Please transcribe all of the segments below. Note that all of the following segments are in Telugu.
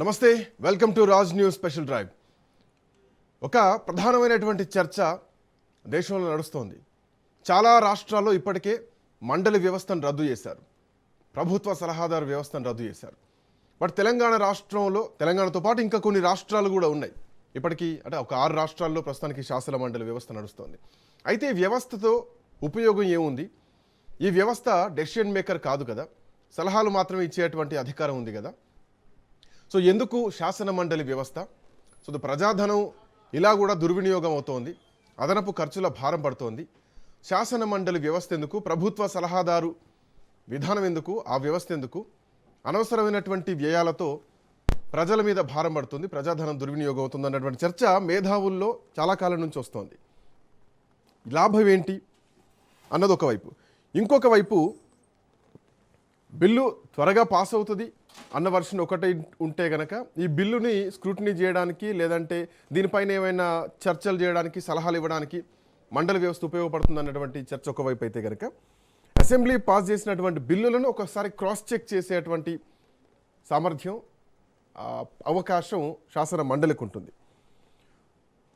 నమస్తే, welcome to Raj news special drive. ఒక ప్రధానమైనటువంటి చర్చ దేశంలో నడుస్తోంది. చాలా రాష్ట్రాల్లో ఇప్పటికే మండలి వ్యవస్థను రద్దు చేశారు, ప్రభుత్వ సలహాదారు వ్యవస్థను రద్దు చేశారు. బట్ తెలంగాణ రాష్ట్రంలో, తెలంగాణతో పాటు ఇంకా కొన్ని రాష్ట్రాలు కూడా ఉన్నాయి. ఇప్పటికీ అంటే ఒక 6 రాష్ట్రాల్లో ప్రస్తుతానికి శాసన మండలి వ్యవస్థ నడుస్తోంది. అయితే ఈ వ్యవస్థతో ఉపయోగం ఏముంది? ఈ వ్యవస్థ డెసిషన్ మేకర్ కాదు కదా, సలహాలు మాత్రమే ఇచ్చేటువంటి అధికారం ఉంది కదా. సో ఎందుకు శాసన మండలి వ్యవస్థ? సో ప్రజాధనం ఇలా కూడా దుర్వినియోగం అవుతోంది, అదనపు ఖర్చుల భారం పడుతోంది. శాసన మండలి వ్యవస్థ ఎందుకు? ప్రభుత్వ సలహాదారు విధానం ఎందుకు? ఆ వ్యవస్థ ఎందుకు? అనవసరమైనటువంటి వ్యయాలతో ప్రజల మీద భారం పడుతుంది, ప్రజాధనం దుర్వినియోగం అవుతుంది అన్నటువంటి చర్చ మేధావుల్లో చాలా కాలం నుంచి వస్తోంది. లాభం ఏంటి అన్నది ఒకవైపు. ఇంకొక వైపు బిల్లు త్వరగా పాస్ అవుతుంది అన్న వర్షన్ ఒకటి ఉంటే గనక ఈ బిల్లుని స్క్రూటినీ చేయడానికి, లేదంటే దీనిపైన ఏమైనా చర్చలు చేయడానికి, సలహాలు ఇవ్వడానికి మండలి వ్యవస్థ ఉపయోగపడుతుంది అన్నటువంటి చర్చ ఒకవైపు అయితే కనుక, అసెంబ్లీ పాస్ చేసినటువంటి బిల్లులను ఒకసారి క్రాస్ చెక్ చేసేటువంటి సామర్థ్యం, అవకాశం శాసన మండలికి ఉంటుంది.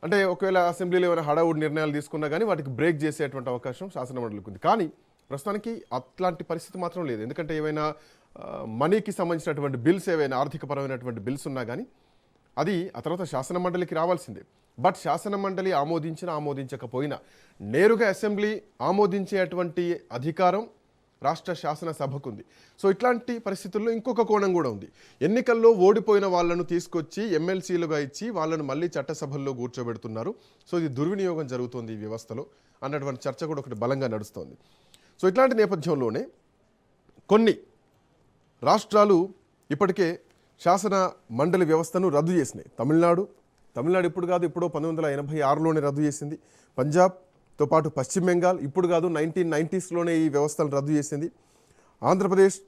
అంటే ఒకవేళ అసెంబ్లీలో ఏమైనా హడావుడి నిర్ణయాలు తీసుకున్నా కానీ వాటికి బ్రేక్ చేసేటువంటి అవకాశం శాసన మండలికి ఉంది. కానీ ప్రస్తుతానికి అట్లాంటి పరిస్థితి మాత్రం లేదు. ఎందుకంటే ఏవైనా మనీకి సంబంధించినటువంటి బిల్స్, ఏవైనా ఆర్థికపరమైనటువంటి బిల్స్ ఉన్నా కానీ అది ఆ తర్వాత శాసన మండలికి రావాల్సిందే. బట్ శాసన మండలి ఆమోదించినా ఆమోదించకపోయినా నేరుగా అసెంబ్లీ ఆమోదించేటువంటి అధికారం రాష్ట్ర శాసనసభకు ఉంది. సో ఇట్లాంటి పరిస్థితుల్లో ఇంకొక కోణం కూడా ఉంది. ఎన్నికల్లో ఓడిపోయిన వాళ్ళను తీసుకొచ్చి ఎమ్మెల్సీలుగా ఇచ్చి వాళ్ళను మళ్ళీ చట్టసభల్లో కూర్చోబెడుతున్నారు. సో ఇది దుర్వినియోగం జరుగుతుంది ఈ వ్యవస్థలో అన్నటువంటి చర్చ కూడా ఒకటి బలంగా నడుస్తోంది. సో ఇట్లాంటి నేపథ్యంలోనే కొన్ని రాష్ట్రాలు ఇప్పటికే శాసన మండలి వ్యవస్థను రద్దు చేసినాయి. తమిళనాడు ఇప్పుడు కాదు, ఎప్పుడో 1986లోనే రద్దు చేసింది. పంజాబ్తో పాటు పశ్చిమ బెంగాల్ ఇప్పుడు కాదు, 1990స్లోనే ఈ వ్యవస్థను రద్దు చేసింది. ఆంధ్రప్రదేశ్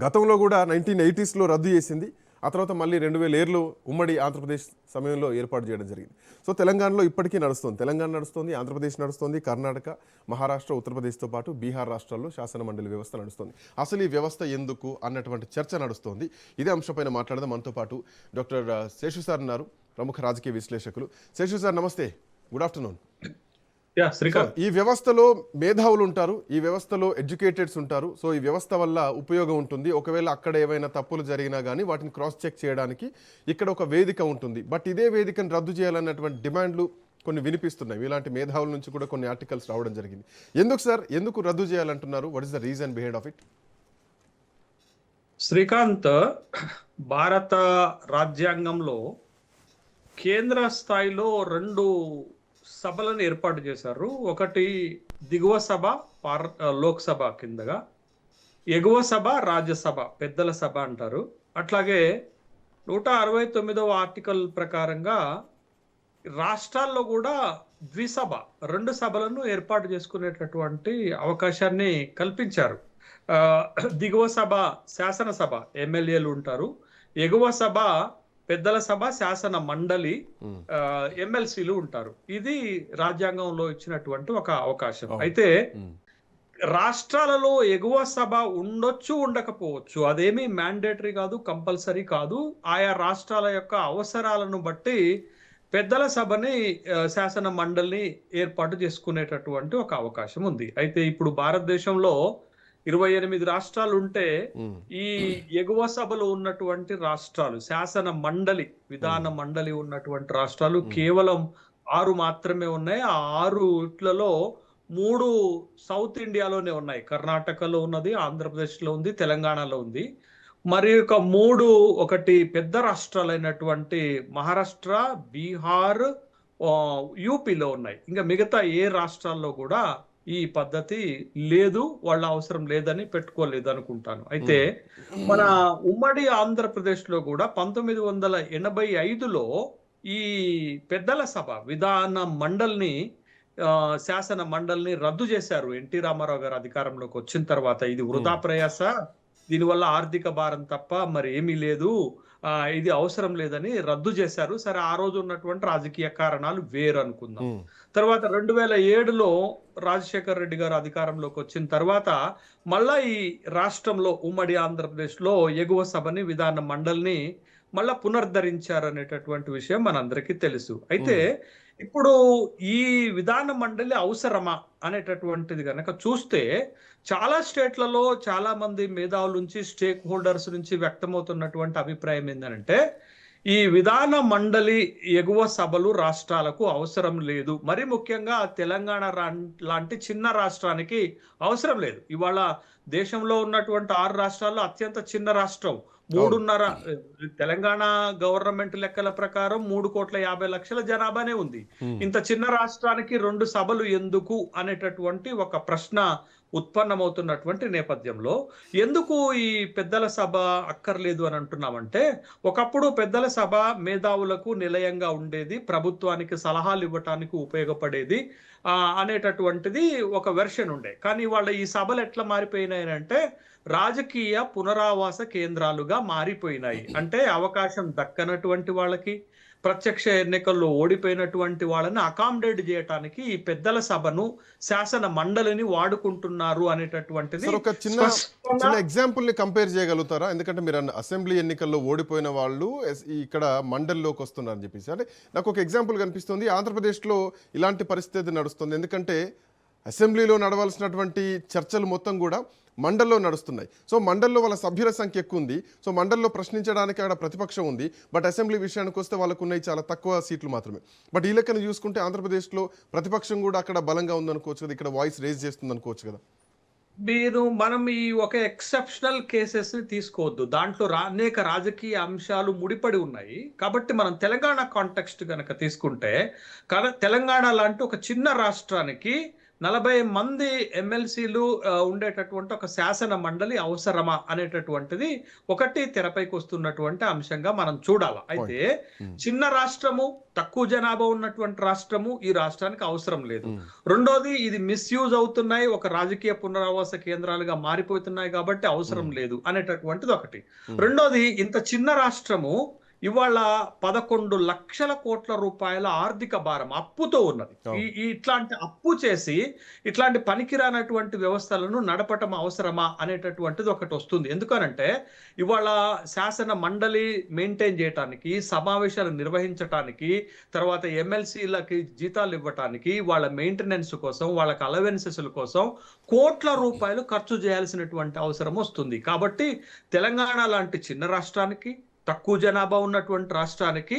గతంలో కూడా 1980స్లో రద్దు చేసింది. ఆ తర్వాత మళ్ళీ 2007లో ఉమ్మడి ఆంధ్రప్రదేశ్ సమయంలో ఏర్పాటు చేయడం జరిగింది. సో తెలంగాణలో ఇప్పటికీ నడుస్తుంది. తెలంగాణ నడుస్తుంది, ఆంధ్రప్రదేశ్ నడుస్తుంది, కర్ణాటక, మహారాష్ట్ర, ఉత్తరప్రదేశ్తో పాటు బీహార్ రాష్ట్రాల్లో శాసన మండలి వ్యవస్థ నడుస్తుంది. అసలు ఈ వ్యవస్థ ఎందుకు అన్నటువంటి చర్చ నడుస్తోంది. ఇదే అంశంపైన మాట్లాడదాం. మనతో పాటు డాక్టర్ శేషు సార్ ఉన్నారు, ప్రముఖ రాజకీయ విశ్లేషకులు. శేషు సార్ నమస్తే, గుడ్ ఆఫ్టర్నూన్. ఈ వ్యవస్థలో మేధావులు ఉంటారు, ఈ వ్యవస్థలో ఎడ్యుకేటెడ్స్ ఉంటారు. సో ఈ వ్యవస్థ వల్ల ఉపయోగం ఉంటుంది. ఒకవేళ అక్కడ ఏవైనా తప్పులు జరిగినా కానీ వాటిని క్రాస్ చెక్ చేయడానికి ఇక్కడ ఒక వేదిక ఉంటుంది. బట్ ఇదే వేదికను రద్దు చేయాలన్నటువంటి డిమాండ్లు కొన్ని వినిపిస్తున్నాయి. ఇలాంటి మేధావుల నుంచి కూడా కొన్ని ఆర్టికల్స్ రావడం జరిగింది. ఎందుకు సార్, ఎందుకు రద్దు చేయాలంటున్నారు? What is the reason behind of it? Srikanth, భారత రాజ్యాంగంలో కేంద్ర స్థాయిలో 2 సభలను ఏర్పాటు చేశారు. ఒకటి దిగువ సభ, లోక్సభ కిందగా, ఎగువ సభ రాజ్యసభ, పెద్దల సభ అంటారు. అట్లాగే 169వ ఆర్టికల్ ప్రకారంగా రాష్ట్రాల్లో కూడా ద్విసభ, 2 సభలను ఏర్పాటు చేసుకునేటటువంటి అవకాశాన్ని కల్పించారు. దిగువ సభ శాసనసభ, ఎమ్మెల్యేలు ఉంటారు. ఎగువ సభ పెద్దల సభ, శాసన మండలి, ఎమ్మెల్సీలు ఉంటారు. ఇది రాజ్యాంగంలో ఇచ్చినటువంటి ఒక అవకాశం. అయితే రాష్ట్రాలలో ఎగువ సభ ఉండొచ్చు, ఉండకపోవచ్చు, అదేమీ మ్యాండేటరీ కాదు, కంపల్సరీ కాదు. ఆయా రాష్ట్రాల యొక్క అవసరాలను బట్టి పెద్దల సభని, శాసన మండలిని ఏర్పాటు చేసుకునేటటువంటి ఒక అవకాశం ఉంది. అయితే ఇప్పుడు భారతదేశంలో 28 రాష్ట్రాలు ఉంటే ఈ ఎగువ సభలో ఉన్నటువంటి రాష్ట్రాలు, శాసన మండలి, విధాన మండలి ఉన్నటువంటి రాష్ట్రాలు కేవలం 6 మాత్రమే ఉన్నాయి. ఆ 6లలో 3 సౌత్ ఇండియాలోనే ఉన్నాయి. కర్ణాటకలో ఉన్నది, ఆంధ్రప్రదేశ్లో ఉంది, తెలంగాణలో ఉంది. మరి ఒక 3, ఒకటి పెద్ద రాష్ట్రాలైనటువంటి మహారాష్ట్ర, బీహార్, యూపీలో ఉన్నాయి. ఇంకా మిగతా ఏ రాష్ట్రాల్లో కూడా ఈ పద్ధతి లేదు, వాళ్ళ అవసరం లేదని పెట్టుకోలేదు అనుకుంటాను. అయితే మన ఉమ్మడి ఆంధ్రప్రదేశ్ లో కూడా 1985లో ఈ పెద్దల సభ, విధాన మండలిని, శాసన మండలిని రద్దు చేశారు. ఎన్టీ రామారావు గారు అధికారంలోకి వచ్చిన తర్వాత ఇది వృధా ప్రయాస, దీనివల్ల ఆర్థిక భారం తప్ప మరి ఏమీ లేదు, ఇది అవసరం లేదని రద్దు చేశారు. సరే, ఆ రోజు ఉన్నటువంటి రాజకీయ కారణాలు వేరు అనుకుందాం. తర్వాత 2007లో రాజశేఖర్ రెడ్డి గారు అధికారంలోకి వచ్చిన తర్వాత మళ్ళా ఈ రాష్ట్రంలో ఉమ్మడి ఆంధ్రప్రదేశ్లో ఎగువ సభని, విధాన మండలిని మళ్ళా పునరుద్ధరించారనేటటువంటి విషయం మనందరికీ తెలుసు. అయితే ఇప్పుడు ఈ విధాన మండలి అవసరమా అనేటటువంటిది గనక చూస్తే చాలా స్టేట్లలో చాలా మంది మేధావుల నుంచి, స్టేక్ హోల్డర్స్ నుంచి వ్యక్తమవుతున్నటువంటి అభిప్రాయం ఏంటంటే ఈ విధాన మండలి ఎగువ సభలు రాష్ట్రాలకు అవసరం లేదు. మరి ముఖ్యంగా తెలంగాణ లాంటి చిన్న రాష్ట్రానికి అవసరం లేదు. ఇవాళ దేశంలో ఉన్నటువంటి 6 రాష్ట్రాల్లో అత్యంత చిన్న రాష్ట్రం. 3.5 తెలంగాణ గవర్నమెంట్ లెక్కల ప్రకారం 3,50,00,000 జనాభానే ఉంది. ఇంత చిన్న రాష్ట్రానికి 2 సభలు ఎందుకు అనేటటువంటి ఒక ప్రశ్న ఉత్పన్నమవుతున్నటువంటి నేపథ్యంలో ఎందుకు ఈ పెద్దల సభ అక్కర్లేదు అని అంటున్నామంటే, ఒకప్పుడు పెద్దల సభ మేధావులకు నిలయంగా ఉండేది, ప్రభుత్వానికి సలహాలు ఇవ్వటానికి ఉపయోగపడేది అనేటటువంటిది ఒక వెర్షన్ ఉండే. కానీ వాళ్ళ ఈ సభలు ఎట్లా మారిపోయినాయంటే రాజకీయ పునరావాస కేంద్రాలుగా మారిపోయినాయి. అంటే అవకాశం దక్కనటువంటి వాళ్ళకి, ప్రత్యక్ష ఎన్నికల్లో ఓడిపోయినటువంటి వాళ్ళని అకామిడేట్ చేయడానికి ఈ పెద్దల సభను, శాసన మండలిని వాడుకుంటున్నారు అనేటటువంటిది ఒక చిన్న ఎగ్జాంపుల్ ని కంపేర్ చేయగలుగుతారా? ఎందుకంటే మీరు అసెంబ్లీ ఎన్నికల్లో ఓడిపోయిన వాళ్ళు ఇక్కడ మండలిలోకి వస్తున్నారని చెప్పేసి, అంటే నాకు ఒక ఎగ్జాంపుల్ కనిపిస్తుంది. ఆంధ్రప్రదేశ్లో ఇలాంటి పరిస్థితి నడుస్తుంది. ఎందుకంటే అసెంబ్లీలో నడవాల్సినటువంటి చర్చలు మొత్తం కూడా మండల్లో నడుస్తున్నాయి. సో మండల్లో వాళ్ళ సభ్యుల సంఖ్య ఎక్కువ ఉంది. సో మండల్లో ప్రశ్నించడానికి అక్కడ ప్రతిపక్షం ఉంది. బట్ అసెంబ్లీ విషయానికి వస్తే వాళ్ళకు ఉన్నాయి చాలా తక్కువ సీట్లు మాత్రమే. బట్ ఈ లెక్కను చూసుకుంటే ఆంధ్రప్రదేశ్లో ప్రతిపక్షం కూడా అక్కడ బలంగా ఉందనుకోవచ్చు కదా, ఇక్కడ వాయిస్ రేజ్ చేస్తుంది అనుకోవచ్చు కదా. మనం ఈ ఒక ఎక్సెప్షనల్ కేసెస్ ని తీసుకోవద్దు. దాంట్లో అనేక రాజకీయ అంశాలు ముడిపడి ఉన్నాయి. కాబట్టి మనం తెలంగాణ కాంటెక్స్ట్ కనుక తీసుకుంటే, తెలంగాణ లాంటి ఒక చిన్న రాష్ట్రానికి 40 మంది ఎమ్మెల్సీలు ఉండేటటువంటి ఒక శాసన మండలి అవసరమా అనేటటువంటిది ఒకటి తెరపైకి వస్తున్నటువంటి అంశంగా మనం చూడాలి. అయితే చిన్న రాష్ట్రము, తక్కువ జనాభా ఉన్నటువంటి రాష్ట్రము ఈ రాష్ట్రానికి అవసరం లేదు. రెండోది, ఇది మిస్యూజ్ అవుతున్నాయి, ఒక రాజకీయ పునరావాస కేంద్రాలుగా మారిపోతున్నాయి కాబట్టి అవసరం లేదు అనేటటువంటిది ఒకటి. రెండోది, ఇంత చిన్న రాష్ట్రము ఇవాళ 11 లక్షల కోట్ల రూపాయల ఆర్థిక భారం అప్పుతో ఉన్నది. ఇట్లాంటి అప్పు చేసి ఇట్లాంటి పనికిరానటువంటి వ్యవస్థలను నడపటం అవసరమా అనేటటువంటిది ఒకటి వస్తుంది. ఎందుకనంటే ఇవాళ శాసన మండలి మెయింటైన్ చేయటానికి, సమావేశాలు నిర్వహించటానికి, తర్వాత ఎమ్మెల్సీలకి జీతాలు ఇవ్వటానికి, వాళ్ళ మెయింటెనెన్స్ కోసం, వాళ్ళకి అలవెన్సెస్ల కోసం కోట్ల రూపాయలు ఖర్చు చేయాల్సినటువంటి అవసరం వస్తుంది. కాబట్టి తెలంగాణ లాంటి చిన్న రాష్ట్రానికి, తక్కువ జనాభా ఉన్నటువంటి రాష్ట్రానికి,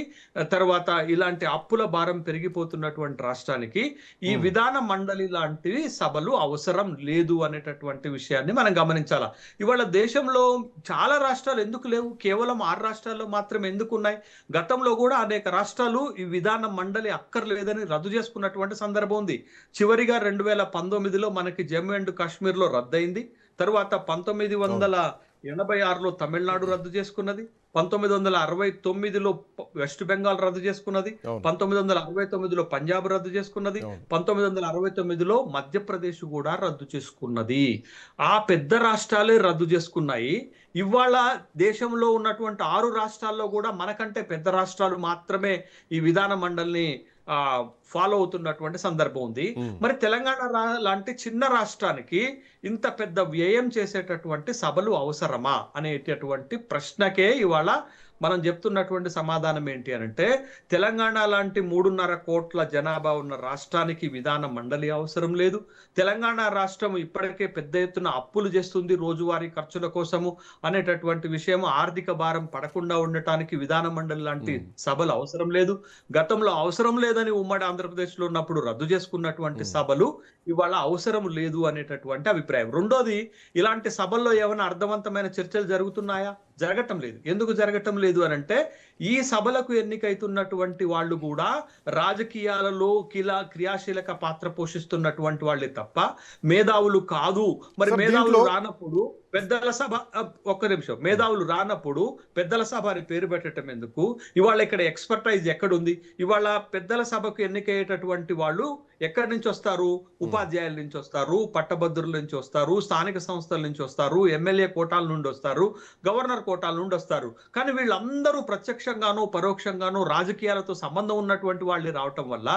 తర్వాత ఇలాంటి అప్పుల భారం పెరిగిపోతున్నటువంటి రాష్ట్రానికి ఈ విధాన మండలి లాంటివి సభలు అవసరం లేదు అనేటటువంటి విషయాన్ని మనం గమనించాలా. ఇవాళ దేశంలో చాలా రాష్ట్రాలు ఎందుకు లేవు, కేవలం 6 రాష్ట్రాల్లో మాత్రమే ఎందుకు ఉన్నాయి? గతంలో కూడా అనేక రాష్ట్రాలు ఈ విధాన మండలి అక్కర్లేదని రద్దు చేసుకున్నటువంటి సందర్భం ఉంది. చివరిగా 2019లో మనకి జమ్మూ అండ్ కాశ్మీర్లో రద్దయింది. తర్వాత 1986లో తమిళనాడు రద్దు చేసుకున్నది. 1969లో వెస్ట్ బెంగాల్ రద్దు చేసుకున్నది. 1969లో పంజాబ్ రద్దు చేసుకున్నది. 1969లో మధ్యప్రదేశ్ కూడా రద్దు చేసుకున్నది. ఆ పెద్ద రాష్ట్రాలే రద్దు చేసుకున్నాయి. ఇవాళ దేశంలో ఉన్నటువంటి 6 రాష్ట్రాల్లో కూడా మనకంటే పెద్ద రాష్ట్రాలు మాత్రమే ఈ విధాన మండలిని ఫాలో అవుతున్నటువంటి సందర్భం ఉంది. మరి తెలంగాణ లాంటి చిన్న రాష్ట్రానికి ఇంత పెద్ద వ్యయం చేసేటటువంటి సభలు అవసరమా అనేటటువంటి ప్రశ్నకే ఇవాళ మనం చెప్తున్నటువంటి సమాధానం ఏంటి అంటే, తెలంగాణ లాంటి 3.5 కోట్ల జనాభా ఉన్న రాష్ట్రానికి విధాన మండలి అవసరం లేదు. తెలంగాణ రాష్ట్రం ఇప్పటికే పెద్ద ఎత్తున అప్పులు చేస్తుంది రోజువారీ ఖర్చుల కోసము అనేటటువంటి విషయం, ఆర్థిక భారం పడకుండా ఉండటానికి విధాన మండలి లాంటి సభలు అవసరం లేదు. గతంలో అవసరం లేదని ఉమ్మడి ఆంధ్రప్రదేశ్లో ఉన్నప్పుడు రద్దు చేసుకున్నటువంటి సభలు ఇవాళ అవసరం లేదు అనేటటువంటి అభిప్రాయం. రెండోది, ఇలాంటి సభల్లో ఏమైనా అర్థవంతమైన చర్చలు జరుగుతున్నాయా? జరగటం లేదు. ఎందుకు జరగటం లేదు అని అంటే, ఈ సభలకు ఎన్నికైతున్నటువంటి వాళ్ళు కూడా రాజకీయాలలో క్రియాశీలక పాత్ర పోషిస్తున్నటువంటి వాళ్ళే తప్ప మేధావులు కాదు. మరి మేధావులు రానప్పుడు పెద్దల సభ, ఒక్క నిమిషం, మేధావులు రానప్పుడు పెద్దల సభ అని పేరు పెట్టడం ఎందుకు? ఇవాళ ఇక్కడ ఎక్స్పర్టైజ్ ఎక్కడుంది? ఇవాళ పెద్దల సభకు ఎన్నికయ్యేటటువంటి వాళ్ళు ఎక్కడి నుంచి వస్తారు? ఉపాధ్యాయుల నుంచి వస్తారు, పట్టభద్రుల నుంచి వస్తారు, స్థానిక సంస్థల నుంచి వస్తారు, ఎమ్మెల్యే కోటాల నుండి వస్తారు, గవర్నర్ కోటాల నుండి వస్తారు. కానీ వీళ్ళందరూ ప్రత్యక్షంగానో పరోక్షంగానో రాజకీయాలతో సంబంధం ఉన్నటువంటి వాళ్ళే రావటం వల్ల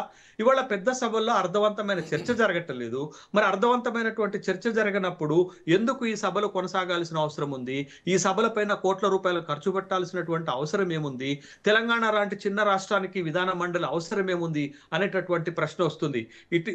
ఇవాళ పెద్ద సభల్లో అర్థవంతమైన చర్చ జరగట్లేదు. మరి అర్థవంతమైనటువంటి చర్చ జరగనప్పుడు ఎందుకు ఈ సభలు కొనసాగాల్సిన అవసరం ఉంది? ఈ సభలపైన కోట్ల రూపాయలు ఖర్చు పెట్టాల్సినటువంటి అవసరం ఏముంది? తెలంగాణ లాంటి చిన్న రాష్ట్రానికి విధాన మండలి అవసరం ఏముంది అనేటటువంటి ప్రశ్న వస్తుంది. ఇటు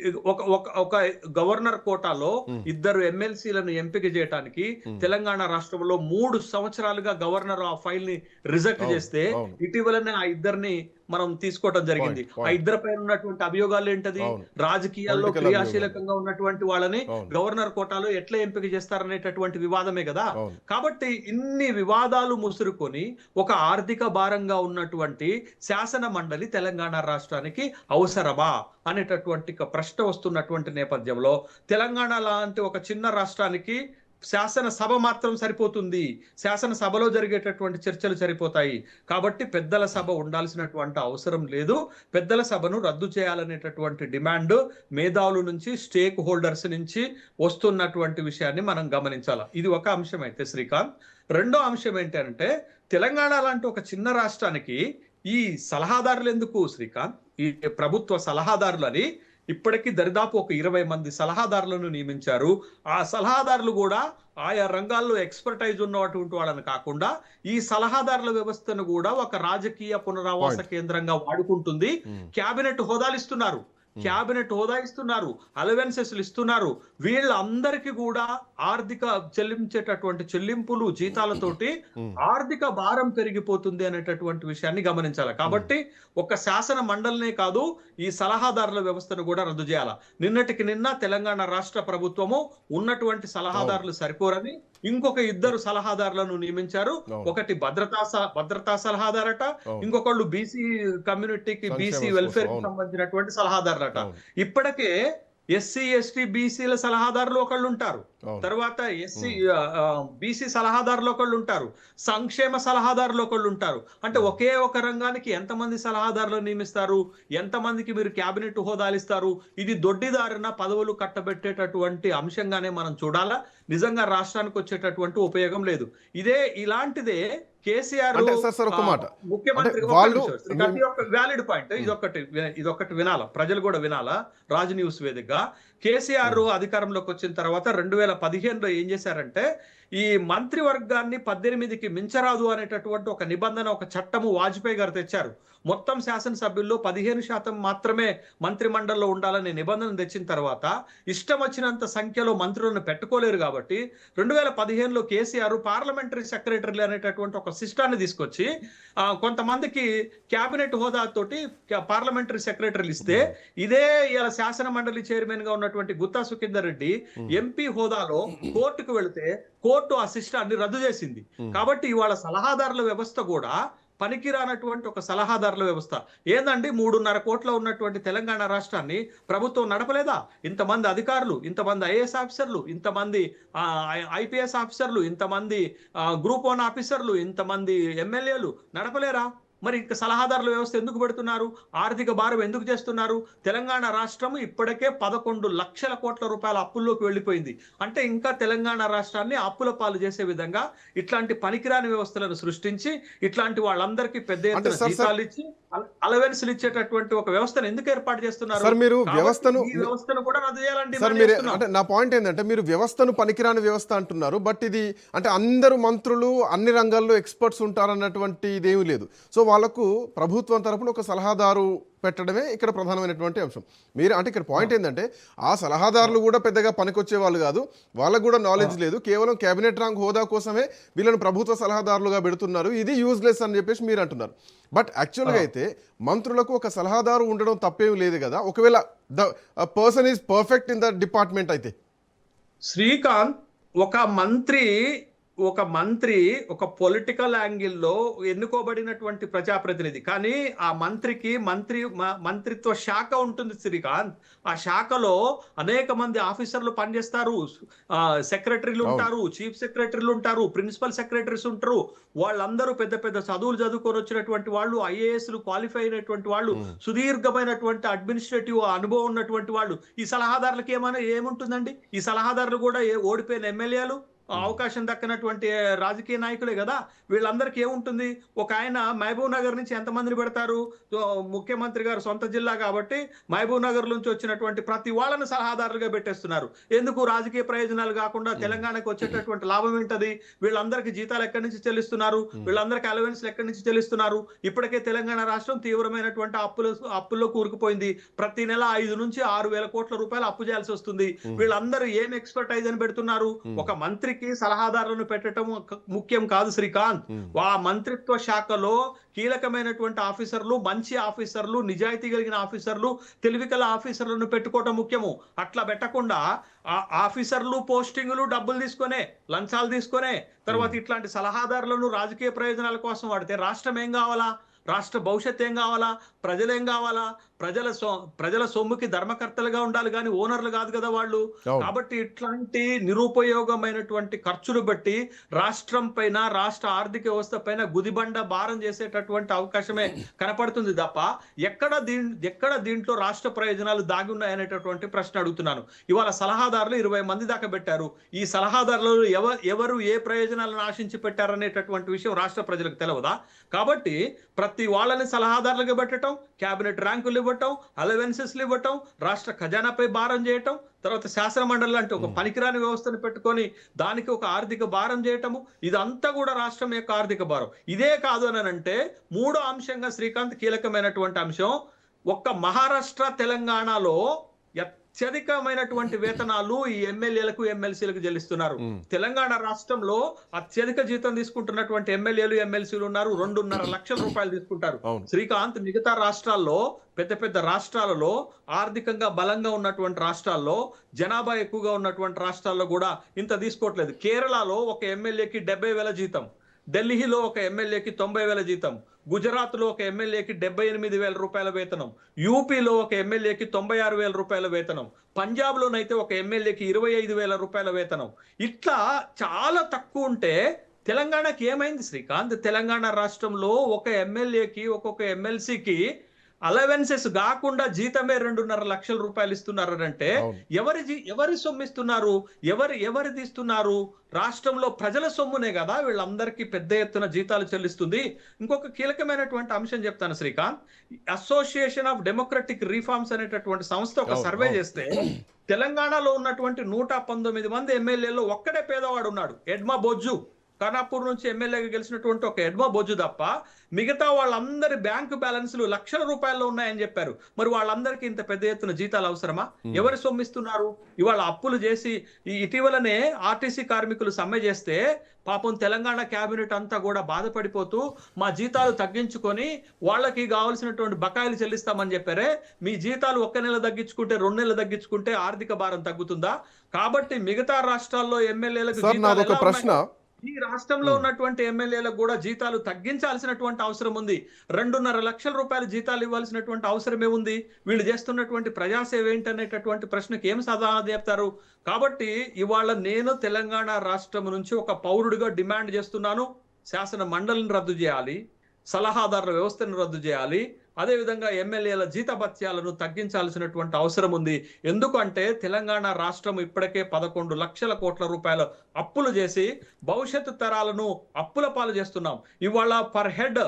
ఒక గవర్నర్ కోటాలో ఇద్దరు ఎమ్మెల్సీలను ఎంపిక చేయడానికి తెలంగాణ రాష్ట్రంలో 3 సంవత్సరాలుగా గవర్నర్ ఆ ఫైల్ ని రిజెక్ట్ చేస్తే ఇటీవలనే ఆ ఇద్దరిని మనం తీసుకోవడం జరిగింది. ఆ ఇద్దరి పైన ఉన్నటువంటి అభియోగాలు ఏంటది? రాజకీయాల్లో క్రియాశీలకంగా ఉన్నటువంటి వాళ్ళని గవర్నర్ కోటాలో ఎట్లా ఎంపిక చేస్తారనేటటువంటి వివాదమే కదా. కాబట్టి ఇన్ని వివాదాలు ముసురుకొని ఒక ఆర్థిక భారంగా ఉన్నటువంటి శాసన మండలి తెలంగాణ రాష్ట్రానికి అవసరమా అనేటటువంటి ప్రశ్న వస్తున్నటువంటి నేపథ్యంలో తెలంగాణ లాంటి ఒక చిన్న రాష్ట్రానికి శాసనసభ మాత్రం సరిపోతుంది. శాసనసభలో జరిగేటటువంటి చర్చలు సరిపోతాయి. కాబట్టి పెద్దల సభ ఉండాల్సినటువంటి అవసరం లేదు. పెద్దల సభను రద్దు చేయాలనేటటువంటి డిమాండ్ మేధావుల నుంచి, స్టేక్ హోల్డర్స్ నుంచి వస్తున్నటువంటి విషయాన్ని మనం గమనించాలి. ఇది ఒక అంశం అయితే శ్రీకాంత్. రెండో అంశం ఏంటంటే తెలంగాణ లాంటి ఒక చిన్న రాష్ట్రానికి ఈ సలహాదారులు ఎందుకు శ్రీకాంత్? ఈ ప్రభుత్వ సలహాదారులని ఇప్పటికీ దరిదాపు ఒక 20 మంది సలహాదారులను నియమించారు. ఆ సలహాదారులు కూడా ఆయా రంగాల్లో ఎక్స్పర్టైజ్ ఉన్నటువంటి వాళ్ళని కాకుండా ఈ సలహాదారుల వ్యవస్థను కూడా ఒక రాజకీయ పునరావాస కేంద్రంగా వాడుకుంటుంది. క్యాబినెట్ హోదాలు ఇస్తున్నారు, అలవెన్సెస్ ఇస్తున్నారు. వీళ్ళందరికీ కూడా ఆర్థిక చెల్లించేటటువంటి చెల్లింపులు, జీతాలతోటి ఆర్థిక భారం పెరిగిపోతుంది అనేటటువంటి విషయాన్ని గమనించాలి. కాబట్టి ఒక శాసన మండలినే కాదు, ఈ సలహాదారుల వ్యవస్థను కూడా రద్దు చేయాలి. నిన్నటికి నిన్న తెలంగాణ రాష్ట్ర ప్రభుత్వము ఉన్నటువంటి సలహాదారులు సరిపోరని ఇంకొక 2 సలహాదారులను నియమించారు. ఒకటి భద్రతా సలహాదారట, ఇంకొకళ్ళు బీసీ కమ్యూనిటీకి, బీసీ వెల్ఫేర్ కి సంబంధించినటువంటి సలహాదారులట. ఇప్పటికే ఎస్సీ ఎస్టీ బీసీల సలహాదారులు ఒకళ్ళు ఉంటారు, తర్వాత బీసీ సలహాదారులు ఒకళ్ళు ఉంటారు, సంక్షేమ సలహాదారులు ఒకళ్ళు ఉంటారు. అంటే ఒకే ఒక రంగానికి ఎంతమంది సలహాదారులు నియమిస్తారు? ఎంతమందికి మీరు క్యాబినెట్ హోదాలు ఇస్తారు? ఇది దొడ్డిదారిన పదవులు కట్టబెట్టేటటువంటి అంశంగానే మనం చూడాలా. నిజంగా రాష్ట్రానికి వచ్చేటటువంటి ఉపయోగం లేదు. ఇలాంటిదే కేసీఆర్ ముఖ్యమంత్రి. వ్యాలిడ్ పాయింట్, ఇదొకటి వినాలా, ప్రజలు కూడా వినాలా. రాజ్ న్యూస్ వేదికగా కేసీఆర్ అధికారంలోకి వచ్చిన తర్వాత 2015లో ఏం చేశారంటే ఈ మంత్రివర్గాన్ని 18కి మించరాదు అనేటటువంటి ఒక నిబంధన, ఒక చట్టము వాజ్పేయి గారు తెచ్చారు. మొత్తం శాసనసభ్యుల్లో 15% మాత్రమే మంత్రి మండలిలో ఉండాలనే నిబంధన తెచ్చిన తర్వాత ఇష్టం వచ్చినంత సంఖ్యలో మంత్రులను పెట్టుకోలేరు కాబట్టి 2015లో కేసీఆర్ పార్లమెంటరీ సెక్రటరీలు అనేటటువంటి ఒక సిస్టాన్ని తీసుకొచ్చి కొంతమందికి క్యాబినెట్ హోదాతోటి పార్లమెంటరీ సెక్రటరీలు ఇస్తే, ఇదే ఇలా శాసన మండలి చైర్మన్ గా ఉన్నటువంటి గుత్తా సుఖేందర్ రెడ్డి ఎంపీ హోదాలో కోర్టుకు వెళితే కోర్టు ఆ సిస్టాన్ని రద్దు చేసింది. కాబట్టి ఇవాళ సలహాదారుల వ్యవస్థ కూడా పనికిరానటువంటి ఒక సలహాదారుల వ్యవస్థ. ఏందండి, 3.5 కోట్ల ఉన్నటువంటి తెలంగాణ రాష్ట్రాన్ని ప్రభుత్వం నడపలేదా? ఇంతమంది అధికారులు, ఇంతమంది ఐఏఎస్ ఆఫీసర్లు, ఇంతమంది ఐపీఎస్ ఆఫీసర్లు, ఇంతమంది గ్రూప్ 1 ఆఫీసర్లు, ఇంతమంది ఎమ్మెల్యేలు నడపలేరా? మరి ఇంకా సలహాదారుల వ్యవస్థ ఎందుకు పెడుతున్నారు? ఆర్థిక భారం ఎందుకు చేస్తున్నారు? తెలంగాణ రాష్ట్రం ఇప్పటికే 11 లక్షల కోట్ల రూపాయల అప్పుల్లోకి వెళ్ళిపోయింది. అంటే ఇంకా తెలంగాణ రాష్ట్రాన్ని అప్పుల పాలు చేసే విధంగా ఇట్లాంటి పనికిరాని వ్యవస్థలను సృష్టించి ఇట్లాంటి వాళ్ళందరికీ పెద్ద ఎత్తున జీతాలు ఇచ్చి అలవెన్స్లు ఇచ్చేటటువంటి ఒక వ్యవస్థను ఎందుకు ఏర్పాటు చేస్తున్నారు? మీరు వ్యవస్థను కూడా రద్దు చేయాలండి. అంటే నా పాయింట్ ఏంటంటే, మీరు వ్యవస్థను పనికిరాని వ్యవస్థ అంటున్నారు, బట్ ఇది అంటే అందరూ మంత్రులు అన్ని రంగాల్లో ఎక్స్పర్ట్స్ ఉంటారన్నటువంటి ఇదేమీ లేదు. సో వాళ్ళకు ప్రభుత్వం తరపున ఒక సలహాదారు పెట్టడమే ఇక్కడ ప్రధానమైనటువంటి అంశం. మీరు అంటే ఇక్కడ పాయింట్ ఏంటంటే, ఆ సలహాదారులు కూడా పెద్దగా పనికొచ్చే వాళ్ళు కాదు, వాళ్ళకు కూడా నాలెడ్జ్ లేదు, కేవలం కేబినెట్ ర్యాంక్ హోదా కోసమే వీళ్ళని ప్రభుత్వ సలహాదారులుగా పెడుతున్నారు, ఇది యూజ్లెస్ అని చెప్పేసి మీరు అంటున్నారు. బట్ యాక్చువల్గా అయితే మంత్రులకు ఒక సలహాదారు ఉండడం తప్పేమీ లేదు కదా, ఒకవేళ the person is perfect in the department అయితే. శ్రీకాంత్, ఒక మంత్రి ఒక పొలిటికల్ యాంగిల్లో ఎన్నుకోబడినటువంటి ప్రజాప్రతినిధి, కానీ ఆ మంత్రికి మంత్రిత్వ శాఖ ఉంటుంది శ్రీకాంత్. ఆ శాఖలో అనేక మంది ఆఫీసర్లు పనిచేస్తారు, సెక్రటరీలు ఉంటారు, చీఫ్ సెక్రటరీలు ఉంటారు, ప్రిన్సిపల్ సెక్రటరీస్ ఉంటారు. వాళ్ళందరూ పెద్ద పెద్ద చదువులు చదువుకొని వచ్చినటువంటి వాళ్ళు, ఐఏఎస్లు క్వాలిఫై అయినటువంటి వాళ్ళు, సుదీర్ఘమైనటువంటి అడ్మినిస్ట్రేటివ్ అనుభవం ఉన్నటువంటి వాళ్ళు. ఈ సలహాదారులకు ఏముంటుందండి? ఈ సలహాదారులు కూడా ఓడిపోయిన ఎమ్మెల్యేలు, అవకాశం దక్కనటువంటి రాజకీయ నాయకులే కదా. వీళ్ళందరికీ ఏముంటుంది, ఒక ఆయన మహబూబ్ నగర్ నుంచి ఎంతమందిని పెడతారు, ముఖ్యమంత్రి గారు సొంత జిల్లా కాబట్టి మహబూబ్ నగర్ నుంచి వచ్చినటువంటి ప్రతి వాళ్ళని సలహాదారులుగా పెట్టేస్తున్నారు. ఎందుకు, రాజకీయ ప్రయోజనాలు కాకుండా తెలంగాణకు వచ్చేటటువంటి లాభం ఏంటది, వీళ్ళందరికీ జీతాలు ఎక్కడి నుంచి చెల్లిస్తున్నారు, వీళ్ళందరికీ అలవెన్స్లు ఎక్కడి నుంచి చెల్లిస్తున్నారు. ఇప్పటికే తెలంగాణ రాష్ట్రం తీవ్రమైనటువంటి అప్పుల్లో కూరుకుపోయింది. ప్రతి నెల 5 నుంచి 6,000 కోట్ల రూపాయలు అప్పు చేయాల్సి వస్తుంది. వీళ్ళందరూ ఏం ఎక్స్పర్టైజ్ అని పెడుతున్నారు, ఒక మంత్రికి సలహాదారులను పెట్టడం ముఖ్యం కాదు శ్రీకాంత్. ఆ మంత్రిత్వ శాఖలో కీలకమైనటువంటి ఆఫీసర్లు, మంచి ఆఫీసర్లు, నిజాయితీ కలిగిన ఆఫీసర్లు, తెలివికల ఆఫీసర్లను పెట్టుకోవటం ముఖ్యము. అట్లా పెట్టకుండా ఆఫీసర్లు పోస్టింగులు డబ్బులు తీసుకొనే, లంచాలు తీసుకొనే, తర్వాత ఇట్లాంటి సలహాదారులను రాజకీయ ప్రయోజనాల కోసం వాడితే రాష్ట్రం ఏం కావాలా, రాష్ట్ర భవిష్యత్ ఏం కావాలా, ప్రజలేం కావాలా, ప్రజల సొమ్ముకి ధర్మకర్తలుగా ఉండాలి కానీ ఓనర్లు కాదు కదా వాళ్ళు. కాబట్టి ఇట్లాంటి నిరుపయోగమైనటువంటి ఖర్చులు బట్టి రాష్ట్రం పైన, రాష్ట్ర ఆర్థిక వ్యవస్థ పైన గుదిబండ భారం చేసేటటువంటి అవకాశమే కనపడుతుంది తప్ప ఎక్కడ దీంట్లో రాష్ట్ర ప్రయోజనాలు దాగి ఉన్నాయనేటటువంటి ప్రశ్న అడుగుతున్నాను. ఇవాళ సలహాదారులు 20 మంది దాకా పెట్టారు. ఈ సలహాదారులు ఎవరు ఏ ప్రయోజనాలను ఆశించి పెట్టారనేటటువంటి విషయం రాష్ట్ర ప్రజలకు తెలియదా? కాబట్టి ప్రతి వాళ్ళని సలహాదారులుగా పెట్టడం, క్యాబినెట్ ర్యాంకులు ఇవ్వటం, అలవెన్సెస్లు ఇవ్వటం, రాష్ట్ర ఖజానాపై భారం చేయటం, తర్వాత శాసన మండలి అంటే ఒక పనికిరాని వ్యవస్థను పెట్టుకొని దానికి ఒక ఆర్థిక భారం చేయటము, ఇదంతా కూడా రాష్ట్రం యొక్క ఆర్థిక భారం. ఇదే కాదు అని అంటే మూడో అంశంగా శ్రీకాంత్ కీలకమైనటువంటి అంశం, ఒక్క మహారాష్ట్ర తెలంగాణలో అత్యధికమైనటువంటి వేతనాలు ఈ ఎమ్మెల్యేలకు, ఎమ్మెల్సీలకు చెల్లిస్తున్నారు. తెలంగాణ రాష్ట్రంలో అత్యధిక జీతం తీసుకుంటున్నటువంటి ఎమ్మెల్యేలు, ఎమ్మెల్సీలు ఉన్నారు. 2.5 లక్షల రూపాయలు తీసుకుంటారు శ్రీకాంత్. మిగతా రాష్ట్రాల్లో, పెద్ద పెద్ద రాష్ట్రాలలో, ఆర్థికంగా బలంగా ఉన్నటువంటి రాష్ట్రాల్లో, జనాభా ఎక్కువగా ఉన్నటువంటి రాష్ట్రాల్లో కూడా ఇంత తీసుకోవట్లేదు. కేరళలో ఒక ఎమ్మెల్యేకి 70,000 జీతం, ఢిల్లీలో ఒక ఎమ్మెల్యేకి 90,000 జీతం, గుజరాత్ లో ఒక ఎమ్మెల్యేకి 78,000 రూపాయల వేతనం, యూపీలో ఒక ఎమ్మెల్యేకి 96,000 రూపాయల వేతనం, పంజాబ్ లోనైతే ఒక ఎమ్మెల్యేకి 25,000 రూపాయల వేతనం. ఇట్లా చాలా తక్కువ ఉంటే తెలంగాణకి ఏమైంది శ్రీకాంత్? తెలంగాణ రాష్ట్రంలో ఒక ఎమ్మెల్యేకి, ఒక్కొక్క ఎమ్మెల్సీకి అలవెన్సెస్ కాకుండా జీతమే 2.5 లక్షల రూపాయలు ఇస్తున్నారంటే ఎవరి సొమ్మిస్తున్నారు, ఎవరిది ఇస్తున్నారు? రాష్ట్రంలో ప్రజల సొమ్మునే కదా వీళ్ళందరికీ పెద్ద ఎత్తున జీతాలు చెల్లిస్తుంది. ఇంకొక కీలకమైనటువంటి అంశం చెప్తాను Srikanth. Association of democratic reforms అనేటటువంటి సంస్థ ఒక సర్వే చేస్తే తెలంగాణలో ఉన్నటువంటి 119 మంది ఎమ్మెల్యేలో ఒక్కడే పేదవాడు ఉన్నాడు, ఎడ్మా బొజ్జు. ఖానాపూర్ నుంచి ఎమ్మెల్యేగా గెలిచినటువంటి ఒక ఎడ్మా బొజ్జు తప్ప మిగతా వాళ్ళందరి బ్యాంకు బ్యాలెన్స్లు లక్షల రూపాయల్లో ఉన్నాయని చెప్పారు. మరి వాళ్ళందరికీ ఇంత పెద్ద ఎత్తున జీతాలు అవసరమా? ఎవరు సొమ్మిస్తున్నారు? ఇవాళ అప్పులు చేసి ఇటీవలనే ఆర్టీసీ కార్మికులు సమ్మె చేస్తే పాపం తెలంగాణ క్యాబినెట్ అంతా కూడా బాధపడిపోతూ మా జీతాలు తగ్గించుకొని వాళ్ళకి కావాల్సినటువంటి బకాయిలు చెల్లిస్తామని చెప్పారే, మీ జీతాలు 1 నెల తగ్గించుకుంటే 2 నెలలు తగ్గించుకుంటే ఆర్థిక భారం తగ్గుతుందా? కాబట్టి మిగతా రాష్ట్రాల్లో ఎమ్మెల్యేలకు ప్రశ్న, ఈ రాష్ట్రంలో ఉన్నటువంటి ఎమ్మెల్యేలకు కూడా జీతాలు తగ్గించాల్సినటువంటి అవసరం ఉంది. 2.5 లక్షల రూపాయల జీతాలు ఇవ్వాల్సినటువంటి అవసరమే ఉంది. వీళ్ళు చేస్తున్నటువంటి ప్రజాసేవ ఏంటనేటటువంటి ప్రశ్నకి ఏం సమాధానం చెప్తారు? కాబట్టి ఇవాళ నేను తెలంగాణ రాష్ట్రం నుంచి ఒక పౌరుడిగా డిమాండ్ చేస్తున్నాను, శాసన మండలిని రద్దు చేయాలి, సలహాదారుల వ్యవస్థను రద్దు చేయాలి, అదేవిధంగా ఎమ్మెల్యేల జీతభత్యాలను తగ్గించాల్సినటువంటి అవసరం ఉంది. ఎందుకంటే తెలంగాణ రాష్ట్రం ఇప్పటికే 11 లక్షల కోట్ల రూపాయల అప్పులు చేసి భవిష్యత్తు తరాలను అప్పుల పాలు చేస్తున్నాం. ఇవాళ పర్ హెడ్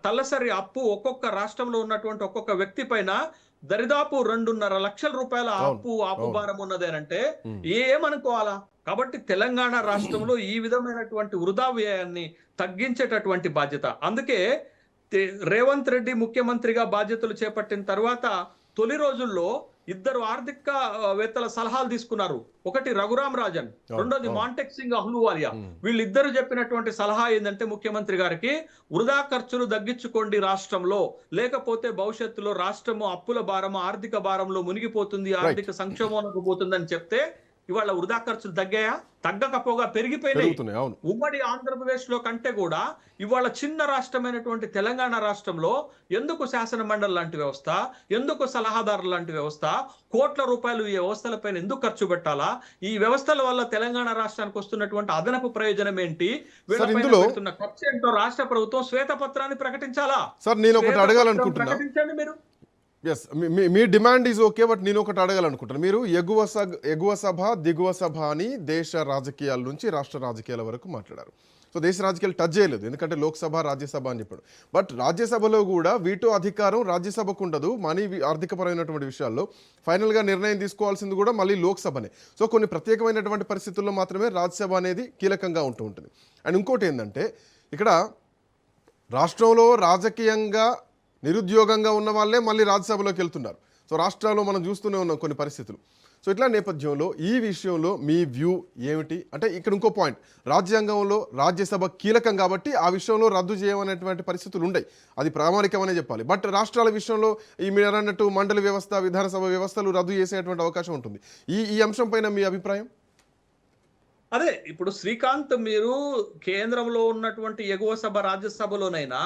తలసరి అప్పు ఒక్కొక్క రాష్ట్రంలో ఉన్నటువంటి ఒక్కొక్క వ్యక్తి పైన దరిదాపు 2.5 లక్షల రూపాయల అప్పు భారం ఉన్నదేనంటే ఏమనుకోవాలా? కాబట్టి తెలంగాణ రాష్ట్రంలో ఈ విధమైనటువంటి వృధా వ్యయాన్ని తగ్గించేటటువంటి బాధ్యత. అందుకే రేవంత్ రెడ్డి ముఖ్యమంత్రిగా బాధ్యతలు చేపట్టిన తర్వాత తొలి రోజుల్లో 2 ఆర్థికవేత్తల సలహాలు తీసుకున్నారు. ఒకటి రఘురామ్ రాజన్, రెండోది మాంటెక్ సింగ్ అహ్లూవాలియా. వీళ్ళిద్దరు చెప్పినటువంటి సలహా ఏంటంటే ముఖ్యమంత్రి గారికి, వృధా ఖర్చులు తగ్గించుకోండి రాష్ట్రంలో, లేకపోతే భవిష్యత్తులో రాష్ట్రము అప్పుల భారము, ఆర్థిక భారంలో మునిగిపోతుంది, ఆర్థిక సంక్షోభంలోకి పోతుందని చెప్తే ఇవాళ వృధా ఖర్చులు తగ్గాయా? తగ్గకపోగా పెరిగిపోయినాయి. ఉమ్మడి ఆంధ్రప్రదేశ్ లో కంటే కూడా ఇవాళ చిన్న రాష్ట్రమైనటువంటి తెలంగాణ రాష్ట్రంలో ఎందుకు శాసన మండలి లాంటి వ్యవస్థ, ఎందుకు సలహాదారులు లాంటి వ్యవస్థ, కోట్ల రూపాయలు ఈ వ్యవస్థలపైన ఎందుకు ఖర్చు పెట్టాలా? ఈ వ్యవస్థల వల్ల తెలంగాణ రాష్ట్రానికి వస్తున్నటువంటి అదనపు ప్రయోజనం ఏంటి? వీళ్ళపైన ఖర్చు ఏంటో రాష్ట్ర ప్రభుత్వం శ్వేతపత్రాన్ని ప్రకటించాలా? సార్ నేను ఒకటి అడగాలనుకుంటున్నా. ప్రకటించండి మీరు. ఎస్ మీ డిమాండ్ ఈజ్ ఓకే, బట్ నేను ఒకటి అడగాలనుకుంటాను. మీరు ఎగువ సభ దిగువ సభ అని దేశ రాజకీయాల నుంచి రాష్ట్ర రాజకీయాల వరకు మాట్లాడారు. సో దేశ రాజకీయాలు టచ్ చేయలేదు, ఎందుకంటే లోక్సభ రాజ్యసభ అని చెప్పాడు. బట్ రాజ్యసభలో కూడా వీటో అధికారం రాజ్యసభకు ఉండదు. మనీ ఆర్థికపరమైనటువంటి విషయాల్లో ఫైనల్గా నిర్ణయం తీసుకోవాల్సింది కూడా మళ్ళీ లోక్సభనే. సో కొన్ని ప్రత్యేకమైనటువంటి పరిస్థితుల్లో మాత్రమే రాజ్యసభ అనేది కీలకంగా ఉంటూ ఉంటుంది. అండ్ ఇంకోటి ఏంటంటే ఇక్కడ రాష్ట్రంలో రాజకీయంగా నిరుద్యోగంగా ఉన్న వాళ్ళే మళ్ళీ రాజ్యసభలోకి వెళ్తున్నారు. సో రాష్ట్రాల్లో మనం చూస్తూనే ఉన్నాం కొన్ని పరిస్థితులు. సో ఇట్లా నేపథ్యంలో ఈ విషయంలో మీ వ్యూ ఏమిటి? అంటే ఇక్కడ ఇంకో పాయింట్, రాజ్యాంగంలో రాజ్యసభ కీలకం కాబట్టి ఆ విషయంలో రద్దు చేయమనేటువంటి పరిస్థితులు ఉన్నాయి, అది ప్రామాణికమనే చెప్పాలి. బట్ రాష్ట్రాల విషయంలో ఈ మీరు అన్నట్టు మండలి వ్యవస్థ, విధానసభ వ్యవస్థలు రద్దు చేసేటువంటి అవకాశం ఉంటుంది. ఈ అంశం పైన మీ అభిప్రాయం? అదే ఇప్పుడు శ్రీకాంత్, మీరు కేంద్రంలో ఉన్నటువంటి ఎగువ సభ రాజ్యసభలోనైనా,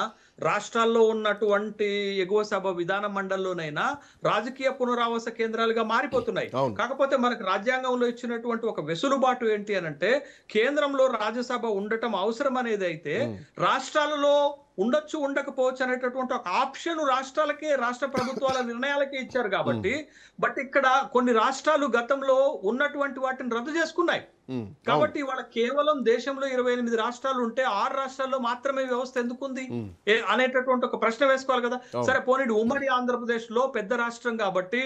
రాష్ట్రాల్లో ఉన్నటువంటి ఎగువ సభ విధాన మండలిలోనైనా రాజకీయ పునరావాస కేంద్రాలుగా మారిపోతున్నాయి. కాకపోతే మనకు రాజ్యాంగంలో ఇచ్చినటువంటి ఒక వెసులుబాటు ఏంటి అనంటే, కేంద్రంలో రాజ్యసభ ఉండటం అవసరం అనేది అయితే రాష్ట్రాలలో ఉండొచ్చు ఉండకపోవచ్చు అనేటటువంటి ఒక ఆప్షన్ రాష్ట్రాలకే, రాష్ట్ర ప్రభుత్వాల నిర్ణయాలకే ఇచ్చారు కాబట్టి. బట్ ఇక్కడ కొన్ని రాష్ట్రాలు గతంలో ఉన్నటువంటి వాటిని రద్దు చేసుకున్నాయి కాబట్టి ఇవాళ కేవలం దేశంలో 28 రాష్ట్రాలు ఉంటే 6 రాష్ట్రాల్లో మాత్రమే వ్యవస్థ ఎందుకుంది అనేటటువంటి ఒక ప్రశ్న వేసుకోవాలి కదా. సరే పోనీ ఉమ్మడి ఆంధ్రప్రదేశ్ లో పెద్ద రాష్ట్రం కాబట్టి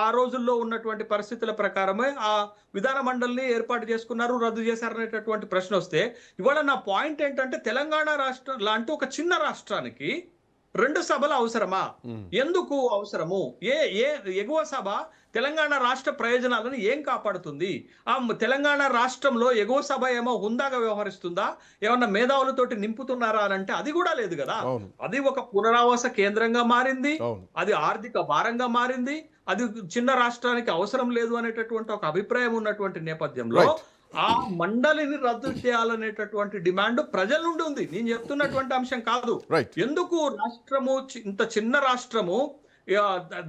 ఆ రోజుల్లో ఉన్నటువంటి పరిస్థితుల ప్రకారమే ఆ విధాన మండలిని ఏర్పాటు చేసుకున్నారు, రద్దు చేశారు అనేటటువంటి ప్రశ్న వస్తే, ఇవాళ నా పాయింట్ ఏంటంటే తెలంగాణ రాష్ట్రం లాంటి ఒక చిన్న రాష్ట్రానికి 2 సభలు అవసరమా? ఎందుకు అవసరము? ఎగువ సభ తెలంగాణ రాష్ట్ర ప్రయోజనాలను ఏం కాపాడుతుంది? ఆ తెలంగాణ రాష్ట్రంలో ఎగువ సభ ఏమో హుందాగా వ్యవహరిస్తుందా? ఏమన్నా మేధావులతోటి నింపుతున్నారా అని అంటే అది కూడా లేదు కదా. అది ఒక పునరావాస కేంద్రంగా మారింది, అది ఆర్థిక భారంగా మారింది, అది చిన్న రాష్ట్రానికి అవసరం లేదు అనేటటువంటి ఒక అభిప్రాయం ఉన్నటువంటి నేపథ్యంలో ఆ మండలిని రద్దు చేయాలనేటటువంటి డిమాండ్ ప్రజల నుండి ఉంది. నేను చెప్తున్నటువంటి అంశం కాదు. ఎందుకు రాష్ట్రము, ఇంత చిన్న రాష్ట్రము,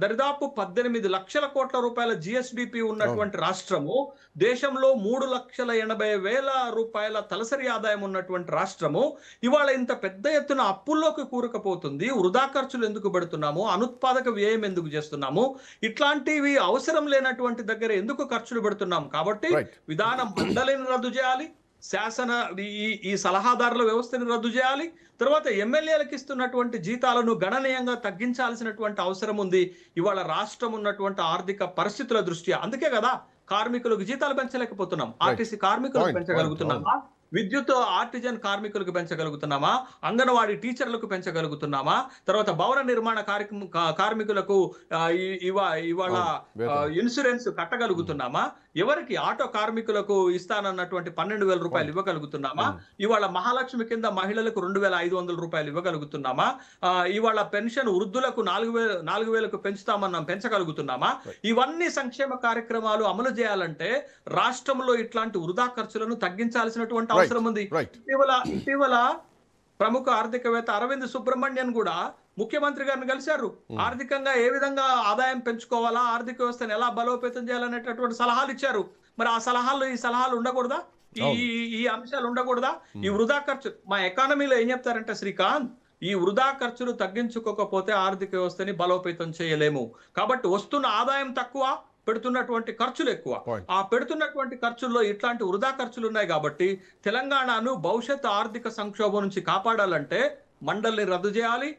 దరిదాపు 18 లక్షల కోట్ల రూపాయల జిఎస్డిపి ఉన్నటువంటి రాష్ట్రము, దేశంలో 3,80,000 రూపాయల తలసరి ఆదాయం ఉన్నటువంటి రాష్ట్రము ఇవాళ ఇంత పెద్ద ఎత్తున అప్పుల్లోకి కూరుకుపోతుంది. వృధా ఖర్చులు ఎందుకు పెడుతున్నాము? అనుత్పాదక వ్యయం ఎందుకు చేస్తున్నాము? ఇట్లాంటివి అవసరం లేనటువంటి దగ్గర ఎందుకు ఖర్చులు పెడుతున్నాము? కాబట్టి విధాన మండలిని రద్దు చేయాలి, శాసన ఈ సలహాదారుల వ్యవస్థని రద్దు చేయాలి, తర్వాత ఎమ్మెల్యేలకు ఇస్తున్నటువంటి జీతాలను గణనీయంగా తగ్గించాల్సినటువంటి అవసరం ఉంది ఇవాళ రాష్ట్రం ఉన్నటువంటి ఆర్థిక పరిస్థితుల దృష్ట్యా. అందుకే కదా కార్మికులకు జీతాలు పెంచలేకపోతున్నాం, ఆర్టీసీ కార్మికులకు పెంచగలుగుతున్నామా, విద్యుత్ ఆర్టిజన్ కార్మికులకు పెంచగలుగుతున్నామా, అంగన్వాడీ టీచర్లకు పెంచగలుగుతున్నామా, తర్వాత భవన నిర్మాణ కార్మికులకు ఇవాళ ఇన్సూరెన్స్ కట్టగలుగుతున్నామా, ఎవరికి ఆటో కార్మికులకు ఇస్తానన్నటువంటి 12,000 రూపాయలు ఇవ్వగలుగుతున్నామా, ఇవాళ మహాలక్ష్మి కింద మహిళలకు 2,500 రూపాయలు ఇవ్వగలుగుతున్నామా, ఇవాళ పెన్షన్ వృద్ధులకు 4,000కు పెంచగలుగుతున్నామా? ఇవన్నీ సంక్షేమ కార్యక్రమాలు అమలు చేయాలంటే రాష్ట్రంలో ఇట్లాంటి వృధా ఖర్చులను తగ్గించాల్సినటువంటి అవసరం ఉంది. ఇటీవల ప్రముఖ ఆర్థికవేత్త అరవింద్ సుబ్రహ్మణ్యన్ కూడా ముఖ్యమంత్రి గారిని కలిశారు. ఆర్థికంగా ఏ విధంగా ఆదాయం పెంచుకోవాలా, ఆర్థిక వ్యవస్థను ఎలా బలోపేతం చేయాలనేటటువంటి సలహాలు ఇచ్చారు. మరి ఆ సలహాలు ఉండకూడదా? ఈ అంశాలు ఉండకూడదా? ఈ వృధా ఖర్చు, మా ఎకానమీలో ఏం చెప్తారంటే శ్రీకాంత్, ఈ వృధా ఖర్చులు తగ్గించుకోకపోతే ఆర్థిక వ్యవస్థని బలోపేతం చేయలేము. కాబట్టి వస్తున్న ఆదాయం తక్కువ, పెడుతున్నటువంటి ఖర్చులు ఎక్కువ. ఆ పెడుతున్నటువంటి ఖర్చుల్లో ఇట్లాంటి వృధా ఖర్చులు ఉన్నాయి కాబట్టి తెలంగాణను భవిష్యత్ ఆర్థిక సంక్షోభం నుంచి కాపాడాలంటే మండలిని రద్దు చేయాలి,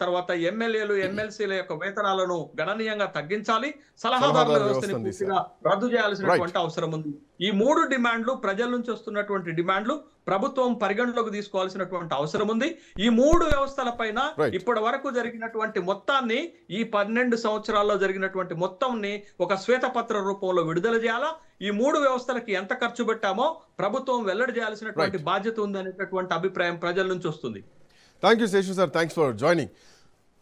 తర్వాత ఎమ్మెల్యేలు ఎమ్మెల్సీల యొక్క వేతనాలను గణనీయంగా తగ్గించాలి, సలహాదారుల వ్యవస్థని పూర్తిగా రద్దు చేయాల్సినటువంటి అవసరం ఉంది. ఈ 3 డిమాండ్లు, ప్రజల నుంచి వస్తున్నటువంటి డిమాండ్లు ప్రభుత్వం పరిగణలోకి తీసుకోవాల్సినటువంటి అవసరం ఉంది. ఈ 3 వ్యవస్థల పైన ఇప్పటి వరకు జరిగినటువంటి మొత్తాన్ని, ఈ 12 సంవత్సరాల్లో జరిగినటువంటి మొత్తాన్ని ఒక శ్వేతపత్ర రూపంలో విడుదల చేయాలా, ఈ 3 వ్యవస్థలకి ఎంత ఖర్చు పెట్టామో ప్రభుత్వం వెల్లడి చేయాల్సినటువంటి బాధ్యత ఉంది అనేటటువంటి అభిప్రాయం ప్రజల నుంచి వస్తుంది. Thank you Seshu sir, thanks for joining.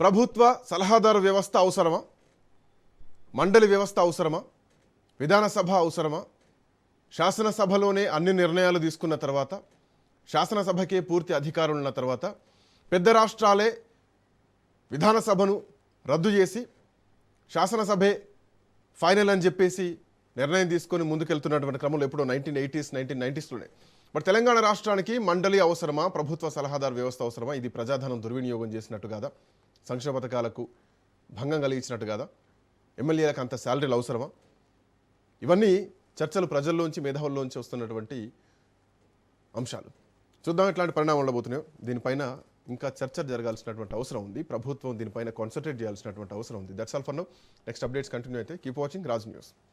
ప్రభుత్వ సలహాదారు వ్యవస్థ అవసరమా? మండలి వ్యవస్థ అవసరమా? విధానసభ అవసరమా? శాసనసభలోనే అన్ని నిర్ణయాలు తీసుకున్న తర్వాత, శాసనసభకే పూర్తి అధికారులు ఉన్న తర్వాత పెద్ద రాష్ట్రాలే విధానసభను రద్దు చేసి శాసనసభే ఫైనల్ అని చెప్పేసి నిర్ణయం తీసుకొని ముందుకెళ్తున్నటువంటి క్రమంలో ఎప్పుడో 1980s 1990sలోనే. బట్ తెలంగాణ రాష్ట్రానికి మండలి అవసరమా, ప్రభుత్వ సలహాదారు వ్యవస్థ అవసరమా? ఇది ప్రజాధనం దుర్వినియోగం చేసినట్టు కాదా? సంక్షేమ పథకాలకు భంగం కలిగించినట్టు కదా? ఎమ్మెల్యేలకు అంత శాలరీలు అవసరమా? ఇవన్నీ చర్చలు ప్రజల్లోంచి మేధావుల్లోంచి వస్తున్నటువంటి అంశాలు. చూద్దాం ఎట్లాంటి పరిణామాలు ఉండబోతున్నాయో. దీనిపైన ఇంకా చర్చ జరగాల్సినటువంటి అవసరం ఉంది. ప్రభుత్వం దీనిపైన కాన్సన్ట్రేట్ చేయాల్సినటువంటి అవసరం ఉంది. That's all for now. Next updates continue అయితే కీప్ వాచింగ్ రాజ్ న్యూస్.